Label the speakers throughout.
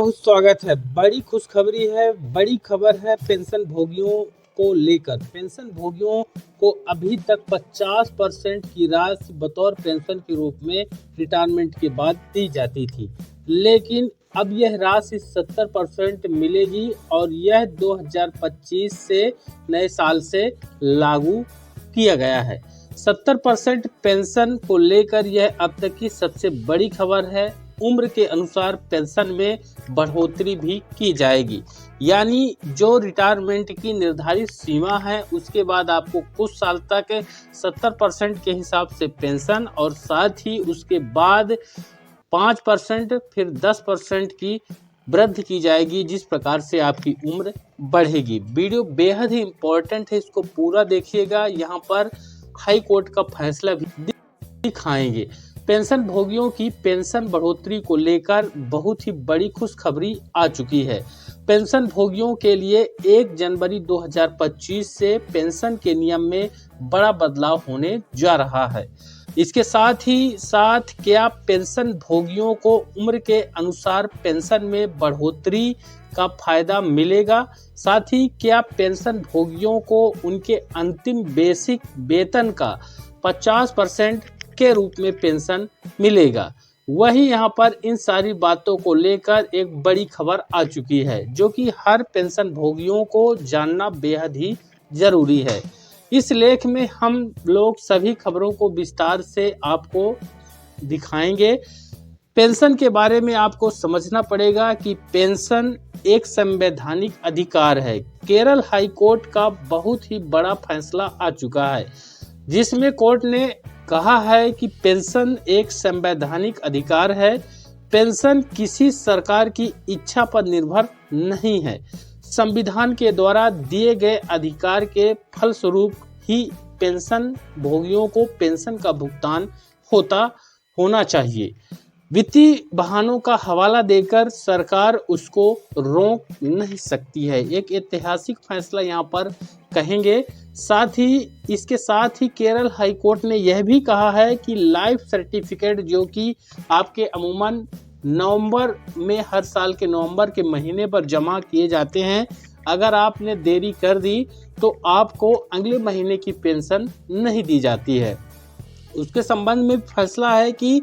Speaker 1: बहुत स्वागत है। बड़ी खुशखबरी है, बड़ी खबर है पेंशन भोगियों को लेकर। पेंशन भोगियों को अभी तक 50% की राशि बतौर पेंशन के रूप में रिटायरमेंट के बाद दी जाती थी, लेकिन अब यह राशि 70% मिलेगी और यह 2025 से नए साल से लागू किया गया है। 70% पेंशन को लेकर यह अब तक की सबसे बड़ी खबर है। उम्र के अनुसार पेंशन में बढ़ोतरी भी की जाएगी, यानी जो रिटायरमेंट की निर्धारित सीमा है उसके बाद आपको कुछ साल तक 70% के हिसाब से पेंशन और साथ ही उसके बाद 5% फिर 10% की वृद्धि की जाएगी, जिस प्रकार से आपकी उम्र बढ़ेगी। वीडियो बेहद ही इम्पोर्टेंट है, इसको पूरा देखिएगा। यहाँ पर हाई कोर्ट का फैसला भी दिखाएंगे। पेंशन भोगियों की पेंशन बढ़ोतरी को लेकर बहुत ही बड़ी खुशखबरी आ चुकी है। पेंशन भोगियों के लिए 1 जनवरी 2025 से पेंशन के नियम में बड़ा बदलाव होने जा रहा है। इसके साथ ही साथ क्या पेंशन भोगियों को उम्र के अनुसार पेंशन में बढ़ोतरी का फायदा मिलेगा, साथ ही क्या पेंशन भोगियों को उनके अंतिम बेसिक वेतन का 50% के रूप में पेंशन मिलेगा। वही यहाँ पर इन सारी बातों को लेकर एक बड़ी खबर आ चुकी है, जो कि हर पेंशन भोगियों को जानना बेहद ही जरूरी है। इस लेख में हम लोग सभी खबरों को विस्तार से आपको दिखाएंगे। पेंशन के बारे में आपको समझना पड़ेगा कि पेंशन एक संवैधानिक अधिकार है। केरल हाई कोर्ट का बहुत ही बड़ा फैसला आ चुका है, जिसमें कोर्ट ने कहा है कि पेंशन एक संवैधानिक अधिकार है। पेंशन किसी सरकार की इच्छा पर निर्भर नहीं है। संविधान के द्वारा दिए गए अधिकार के फलस्वरूप ही पेंशन भोगियों को पेंशन का भुगतान होना चाहिए। वित्तीय बहानों का हवाला देकर सरकार उसको रोक नहीं सकती है। एक ऐतिहासिक फैसला यहाँ पर कहेंगे। साथ ही इसके साथ ही केरल हाई कोर्ट ने यह भी कहा है कि लाइफ सर्टिफिकेट, जो कि आपके अमूमन नवंबर में हर साल के नवंबर के महीने पर जमा किए जाते हैं, अगर आपने देरी कर दी तो आपको अगले महीने की पेंशन नहीं दी जाती है। उसके संबंध में फैसला है कि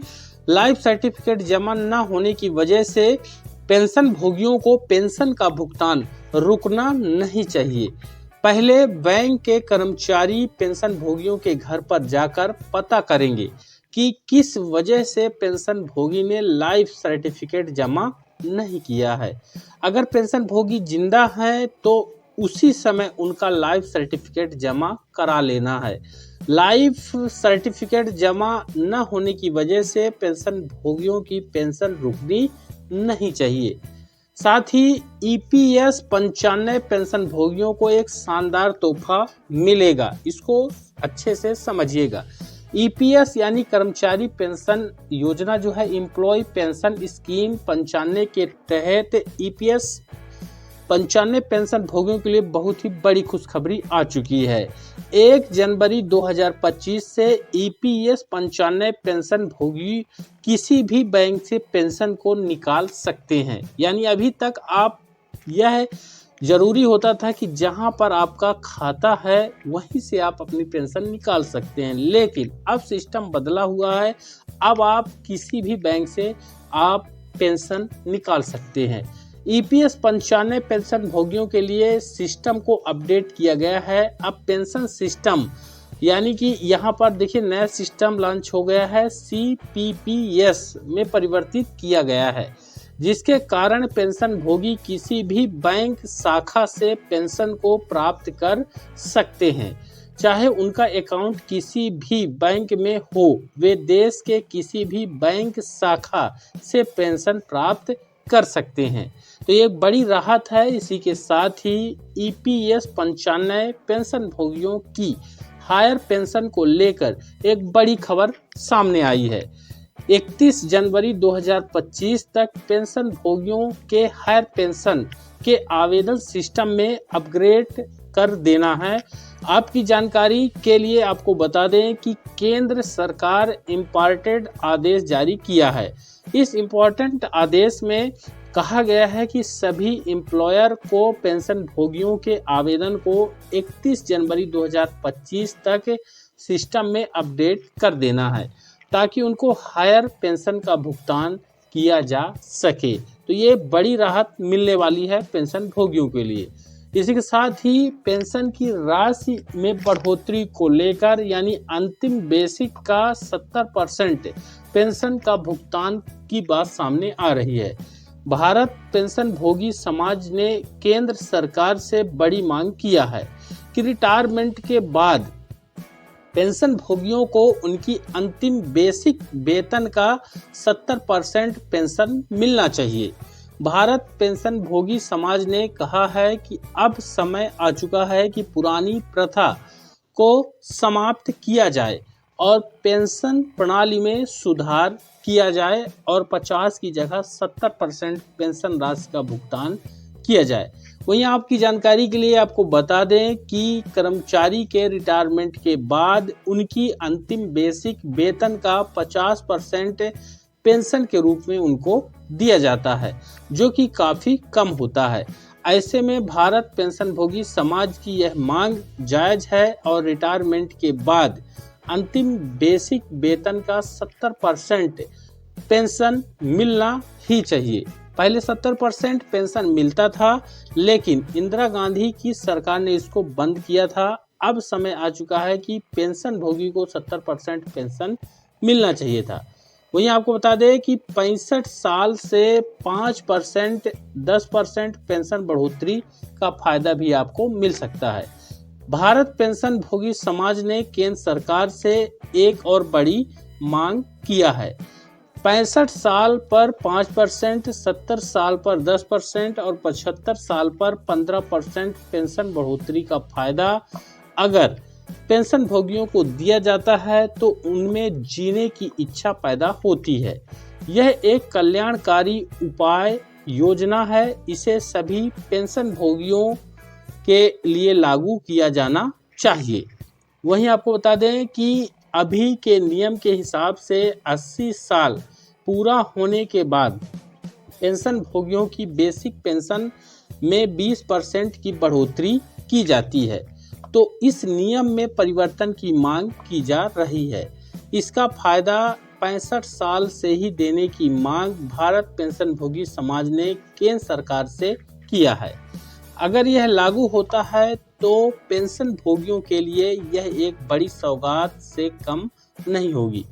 Speaker 1: लाइफ सर्टिफिकेट जमा न होने की वजह से पेंशन भोगियों को पेंशन का भुगतान रुकना नहीं चाहिए। पहले बैंक के कर्मचारी पेंशन भोगियों के घर पर जाकर पता करेंगे कि किस वजह से पेंशन भोगी ने लाइफ सर्टिफिकेट जमा नहीं किया है। अगर पेंशन भोगी जिंदा है तो उसी समय उनका लाइफ सर्टिफिकेट जमा करा लेना है। लाइफ सर्टिफिकेट जमा न होने की वजह से पेंशन भोगियों की पेंशन रुकनी नहीं चाहिए। साथ ही EPS 95 पेंशन भोगियों को एक शानदार तोहफा मिलेगा। इसको अच्छे से समझिएगा। EPS यानी कर्मचारी पेंशन योजना जो है, एम्प्लॉय पेंशन स्कीम 95 के तहत EPS 95 पेंशन भोगियों के लिए बहुत ही बड़ी खुशखबरी आ चुकी है। 1 जनवरी 2025 से EPS 95 पेंशन भोगी किसी भी बैंक से पेंशन को निकाल सकते हैं। यानी अभी तक आप यह जरूरी होता था कि जहां पर आपका खाता है वहीं से आप अपनी पेंशन निकाल सकते हैं, लेकिन अब सिस्टम बदला हुआ है। अब आप किसी भी बैंक से आप पेंशन निकाल सकते हैं। EPS 95 पेंशन भोगियों के लिए सिस्टम को अपडेट किया गया है। अब पेंशन सिस्टम यानी कि यहाँ पर देखिए नया सिस्टम लॉन्च हो गया है, CPPS में परिवर्तित किया गया है, जिसके कारण पेंशन भोगी किसी भी बैंक शाखा से पेंशन को प्राप्त कर सकते हैं, चाहे उनका अकाउंट किसी भी बैंक में हो। वे देश के किसी भी बैंक शाखा से पेंशन प्राप्त कर सकते हैं। तो ये एक बड़ी राहत है। इसी के साथ ही EPS 95 पेंशन भोगियों की हायर पेंशन को लेकर एक बड़ी खबर सामने आई है। 31 जनवरी 2025 तक पेंशन भोगियों के हायर पेंशन के आवेदन सिस्टम में अपग्रेड कर देना है। आपकी जानकारी के लिए आपको बता दें कि केंद्र सरकार इम्पोर्टेंट आदेश जारी किया है। इस इम्पोर्टेंट आदेश में कहा गया है कि सभी एम्प्लॉयर को पेंशन भोगियों के आवेदन को 31 जनवरी 2025 तक सिस्टम में अपडेट कर देना है ताकि उनको हायर पेंशन का भुगतान किया जा सके। तो ये बड़ी राहत मिलने वाली है पेंशन भोगियों के लिए। इसी के साथ ही पेंशन की राशि में बढ़ोतरी को लेकर यानी अंतिम बेसिक का 70% पेंशन का भुगतान की बात सामने आ रही है। भारत पेंशन भोगी समाज ने केंद्र सरकार से बड़ी मांग किया है कि रिटायरमेंट के बाद पेंशन भोगियों को उनकी अंतिम बेसिक वेतन का 70% पेंशन मिलना चाहिए। भारत पेंशन भोगी समाज ने कहा है कि अब समय आ चुका है कि पुरानी प्रथा को समाप्त किया जाए और पेंशन प्रणाली में सुधार किया जाए और 50 की जगह 70% पेंशन राशि का भुगतान किया जाए। वहीं आपकी जानकारी के लिए आपको बता दें कि कर्मचारी के रिटायरमेंट के बाद उनकी अंतिम बेसिक वेतन का 50% पेंशन के रूप में उनको दिया जाता है, जो कि काफ़ी कम होता है। ऐसे में भारत पेंशन भोगी समाज की यह मांग जायज़ है और रिटायरमेंट के बाद अंतिम बेसिक वेतन का 70% पेंशन मिलना ही चाहिए। पहले 70% पेंशन मिलता था, लेकिन इंदिरा गांधी की सरकार ने इसको बंद किया था। अब समय आ चुका है कि पेंशन भोगी को 70% पेंशन मिलना चाहिए था। वहीं आपको बता दें कि 65 साल से 5% 10% पेंशन बढ़ोतरी का फायदा भी आपको मिल सकता है। भारत पेंशन भोगी समाज ने केंद्र सरकार से एक और बड़ी मांग किया है। 65 साल पर 5%, 70 साल पर 10% और 75 साल पर 15% पेंशन बढ़ोतरी का फायदा अगर पेंशन भोगियों को दिया जाता है तो उनमें जीने की इच्छा पैदा होती है। यह एक कल्याणकारी उपाय योजना है। इसे सभी पेंशन भोगियों के लिए लागू किया जाना चाहिए। वहीं आपको बता दें कि अभी के नियम के हिसाब से 80 साल पूरा होने के बाद पेंशन भोगियों की बेसिक पेंशन में 20% की बढ़ोतरी की जाती है। तो इस नियम में परिवर्तन की मांग की जा रही है। इसका फायदा 65 साल से ही देने की मांग भारत पेंशन भोगी समाज ने केंद्र सरकार से किया है। अगर यह लागू होता है तो पेंशन भोगियों के लिए यह एक बड़ी सौगात से कम नहीं होगी।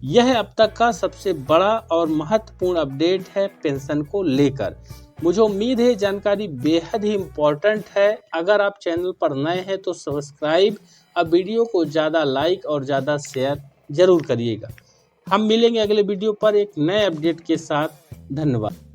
Speaker 1: यह अब तक का सबसे बड़ा और महत्वपूर्ण अपडेट है पेंशन को लेकर। मुझे उम्मीद है जानकारी बेहद ही इम्पोर्टेंट है। अगर आप चैनल पर नए हैं तो सब्सक्राइब और वीडियो को ज़्यादा लाइक और ज़्यादा शेयर जरूर करिएगा। हम मिलेंगे अगले वीडियो पर एक नए अपडेट के साथ। धन्यवाद।